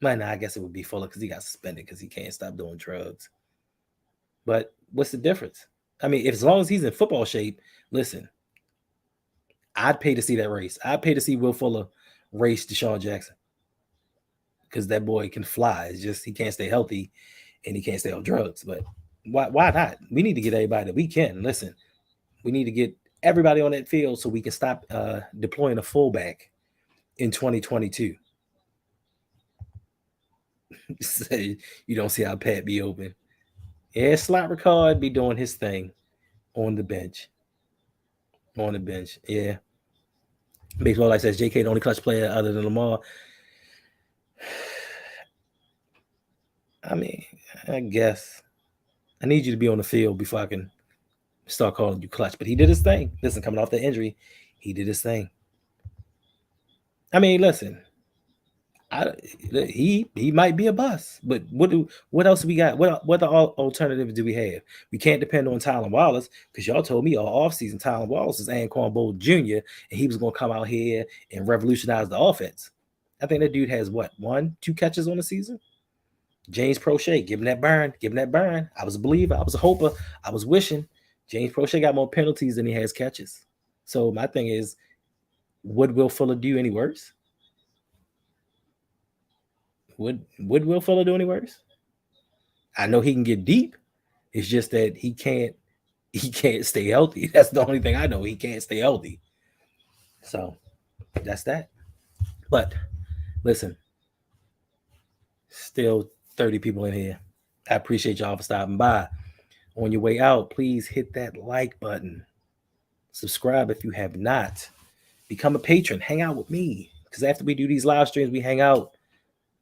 Nah, I guess it would be Fuller because he got suspended because he can't stop doing drugs. But what's the difference? I mean, as long as he's in football shape, listen, I'd pay to see that race. I'd pay to see Will Fuller race Deshaun Jackson because that boy can fly. It's just he can't stay healthy and he can't stay on drugs. But why not? We need to get everybody that we can. Listen, we need to get everybody on that field so we can stop deploying a fullback in 2022. Say you don't see how Pat be open. Yeah, Slot Ricard be doing his thing on the bench. On the bench, yeah. Baseball Life says JK the only clutch player other than Lamar. I mean, I guess I need you to be on the field before I can start calling you clutch. But he did his thing. Listen, coming off the injury, he did his thing. I mean, listen, he might be a bust, but what else we got? What alternatives do we have? We can't depend on Tylan Wallace because y'all told me all offseason Tylan Wallace is Anquan Bolt Jr. and he was going to come out here and revolutionize the offense. I think that dude has what 1-2 catches on the season. James Prochet, give him that burn, give him that burn. I was a believer, I was a hoper, I was wishing. James Prochet got more penalties than he has catches. So my thing is, would Will Fuller do any worse? Would Will Fuller do any worse? I know he can get deep. It's just that he can't stay healthy. That's the only thing I know. He can't stay healthy. So that's that. But listen, still 30 people in here. I appreciate y'all for stopping by. On your way out, please hit that like button. Subscribe if you have not. Become a patron. Hang out with me. Because after we do these live streams, we hang out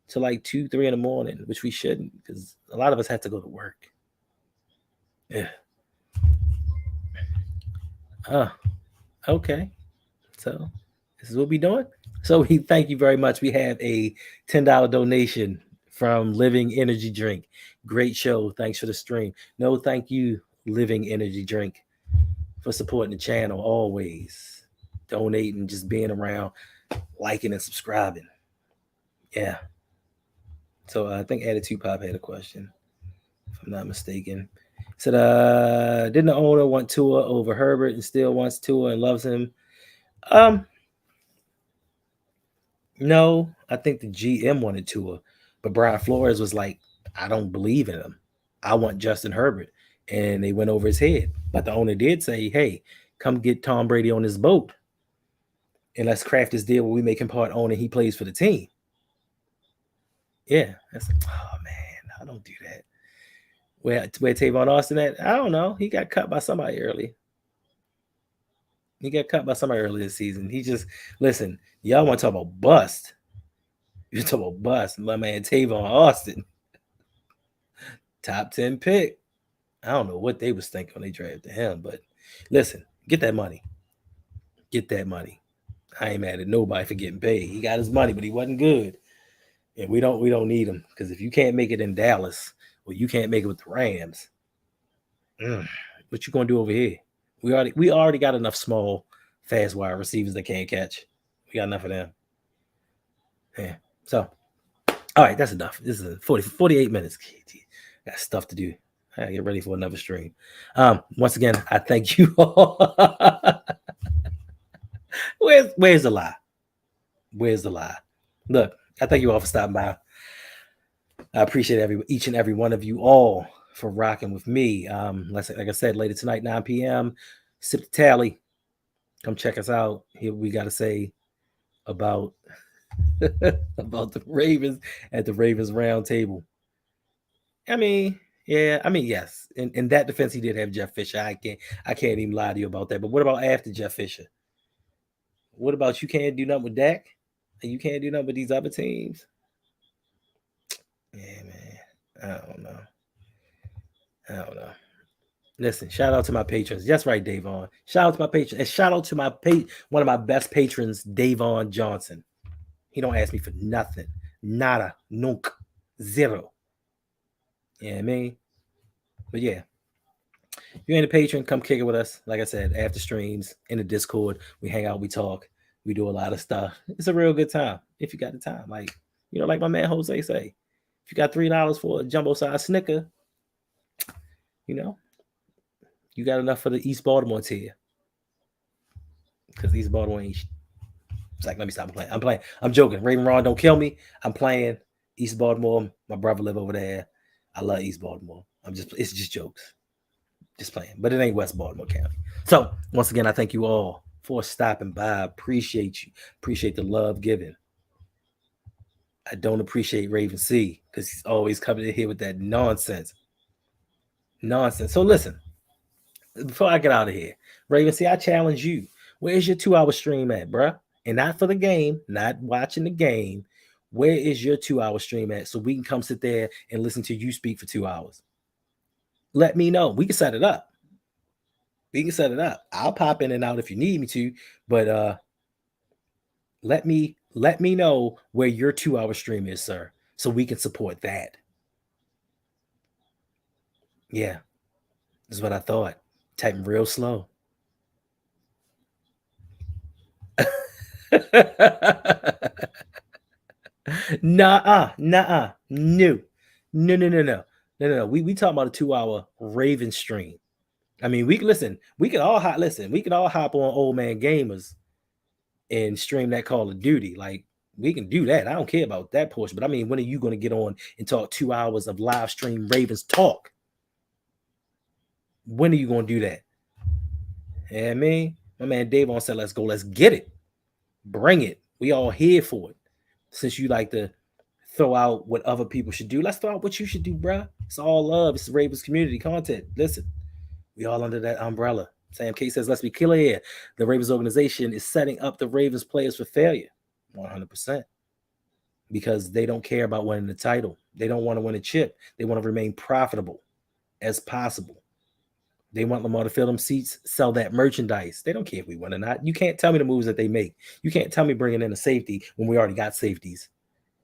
till like 2, 3 in the morning, which we shouldn't because a lot of us have to go to work. Yeah. Okay. So this is what we're doing. So we thank you very much. We have a $10 donation from Living Energy Drink. Great show. Thanks for the stream. No, thank you, Living Energy Drink, for supporting the channel always. Donating, just being around, liking and subscribing. Yeah. So I think Attitude Pop had a question, if I'm not mistaken. Said, didn't the owner want Tua over Herbert and still wants Tua and loves him? No, I think the GM wanted Tua, but Brian Flores was like, I don't believe in him. I want Justin Herbert. And they went over his head. But the owner did say, hey, come get Tom Brady on this boat. And let's craft this deal where we make him part owner. He plays for the team. Yeah. That's, oh, man, I don't do that. Where Tavon Austin at? I don't know. He got cut by somebody early. He got cut by somebody early this season. He just, listen, y'all want to talk about bust. You talk about bust. My man Tavon Austin. Top 10 pick. I don't know what they was thinking when they drafted him, but listen, get that money. Get that money. I ain't mad at nobody for getting paid. He got his money, but he wasn't good. And we don't need him because if you can't make it in Dallas, or you can't make it with the Rams, what you gonna do over here? We already got enough small, fast wide receivers that can't catch. We got enough of them. Yeah. So, all right, that's enough. This is 48 minutes. Got stuff to do. I gotta get ready for another stream. Once again, I thank you all. Where's the lie? Where's the lie? Look, I thank you all for stopping by. I appreciate each and every one of you all for rocking with me. Like I said, later tonight, 9 p.m. Sip the Tally. Come check us out. Here we got to say about about the Ravens at the Ravens round table. I mean, yes. In that defense, he did have Jeff Fisher. I can't even lie to you about that. But what about after Jeff Fisher? What about you can't do nothing with Dak? And you can't do nothing with these other teams? Yeah, man. I don't know. Listen, shout out to my patrons. That's right, Davon. Shout out to my patrons. And shout out to my one of my best patrons, Davon Johnson. He don't ask me for nothing. Nada. Nunc. Zero. Yeah, I mean. But yeah. If you ain't a patron, come kick it with us. Like I said, after streams, in the Discord, we hang out, we talk, we do a lot of stuff. It's a real good time if you got the time. Like, like my man Jose say, if you got $3 for a jumbo size Snicker, you got enough for the East Baltimore tier. Because East Baltimore ain't. It's like, let me stop playing. I'm playing. I'm joking. Raven Ron, don't kill me. I'm playing East Baltimore. My brother live over there. I love East Baltimore. It's just jokes. Just playing. But it ain't West Baltimore County. So, once again, I thank you all for stopping by. Appreciate you. Appreciate the love given. I don't appreciate Raven C because he's always coming in here with that nonsense. So, listen. Before I get out of here, Raven C, I challenge you. Where's your 2-hour stream at, bruh? And not for the game, not watching the game. Where is your 2-hour stream at so we can come sit there and listen to you speak for 2 hours? Let me know. We can set it up. I'll pop in and out if you need me to, but let me know where your 2-hour stream is, sir, so we can support that. Yeah, this is what I thought. Typing real slow. No. We talking about a 2-hour Raven stream. I mean, we can all hop on Old Man Gamers and stream that Call of Duty. Like, we can do that. I don't care about that portion. But I mean, when are you going to get on and talk 2 hours of live stream Ravens talk? When are you going to do that? Yeah, my man Davon said, let's go. Let's get it. Bring it. We all here for it. Since you like to throw out what other people should do, let's throw out what you should do, bruh. It's all love. It's Ravens community content. Listen, we all under that umbrella. Sam K says, let's be clear here. The Ravens organization is setting up the Ravens players for failure. 100%. Because they don't care about winning the title. They don't want to win a chip. They want to remain profitable as possible. They want Lamar to fill them seats, sell that merchandise. They don't care if we win or not. You can't tell me the moves that they make. You can't tell me bringing in a safety when we already got safeties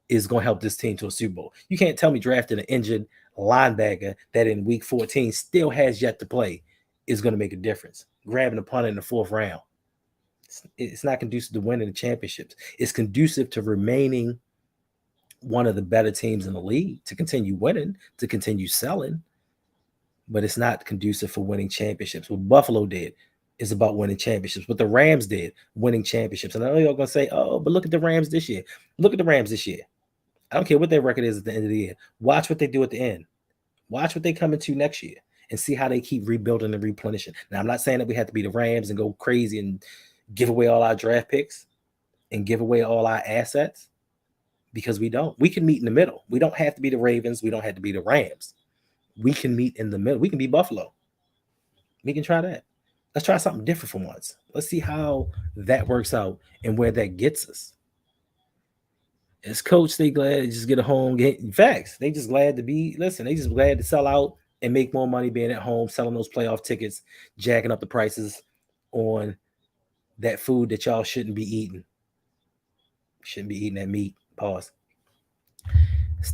is going to help this team to a Super Bowl. You can't tell me drafting an injured linebacker that in week 14 still has yet to play is going to make a difference. Grabbing a punt in the 4th round. It's not conducive to winning the championships. It's conducive to remaining one of the better teams in the league, to continue winning, to continue selling. But it's not conducive for winning championships. What Buffalo did is about winning championships. What the Rams did, winning championships. And I know y'all going to say, oh, but look at the Rams this year. Look at the Rams this year. I don't care what their record is at the end of the year. Watch what they do at the end. Watch what they come into next year and see how they keep rebuilding and replenishing. Now, I'm not saying that we have to be the Rams and go crazy and give away all our draft picks and give away all our assets, because we don't. We can meet in the middle. We don't have to be the Ravens. We don't have to be the Rams. We can meet in the middle. We can be Buffalo. We can try that. Let's try something different for once. Let's see how that works out and where that gets us. As coach, they glad to just get a home game. Facts. They just glad to be, they just glad to sell out and make more money being at home, selling those playoff tickets, jacking up the prices on that food that y'all shouldn't be eating. Shouldn't be eating that meat. Pause.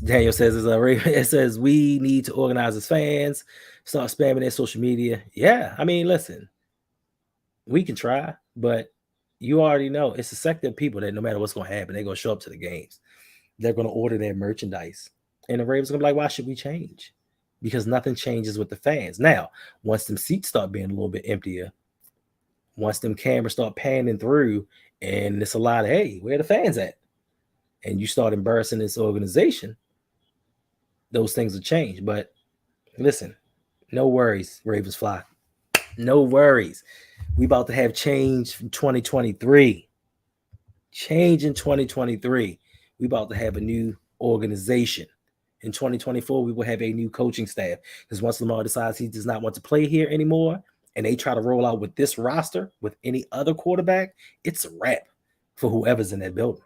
Daniel says, it says we need to organize as fans, start spamming their social media. Yeah, I mean, listen, we can try, but you already know it's a sector of people that no matter what's going to happen, they're going to show up to the games. They're going to order their merchandise. And the Ravens are going to be like, why should we change? Because nothing changes with the fans. Now, once them seats start being a little bit emptier, once them cameras start panning through and it's a lot of, hey, where are the fans at? And you start embarrassing this organization, those things will change. But listen, no worries, Ravens flock. No worries. We about to have change in 2023. Change in 2023. We about to have a new organization. In 2024, we will have a new coaching staff. Because once Lamar decides he does not want to play here anymore, and they try to roll out with this roster, with any other quarterback, it's a wrap for whoever's in that building.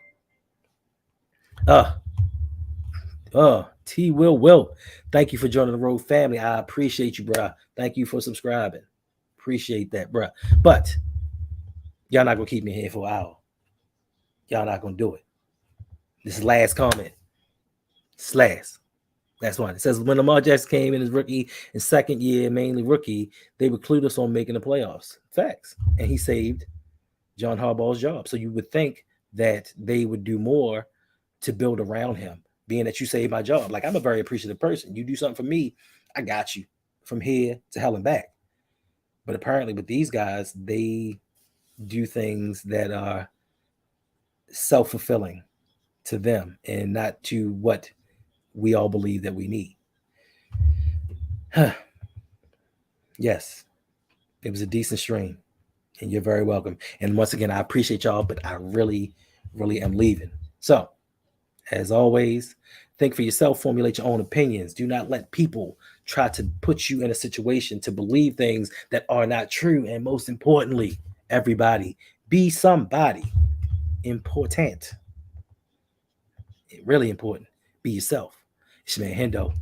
T Will. Thank you for joining the Road family. I appreciate you, bruh. Thank you for subscribing. Appreciate that, bruh. But y'all not gonna keep me here for an hour. Y'all not gonna do it. This is last comment. It's last. That's one. It says when Lamar Jackson came in his rookie and second year, mainly rookie, they were clueless on making the playoffs. Facts. And he saved John Harbaugh's job. So you would think that they would do more to build around him, being that you saved my job. Like, I'm a very appreciative person. You do something for me, I got you from here to hell and back. But apparently with these guys, they do things that are self-fulfilling to them and not to what we all believe that we need. Yes, it was a decent stream, and you're very welcome. And once again, I appreciate y'all, but I really, really am leaving. So, as always, think for yourself, formulate your own opinions. Do not let people try to put you in a situation to believe things that are not true. And most importantly, everybody, be somebody important. Really important. Be yourself. It's your man Hendo.